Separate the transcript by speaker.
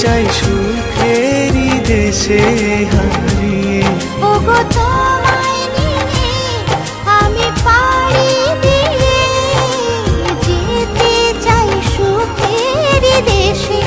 Speaker 1: চাই সুখেরই দেশে হারিয়ে।
Speaker 2: ওগো তোমায় নিয়ে আমি পাড়ি দিয়ে যেতে চাই সুখেরই দেশে।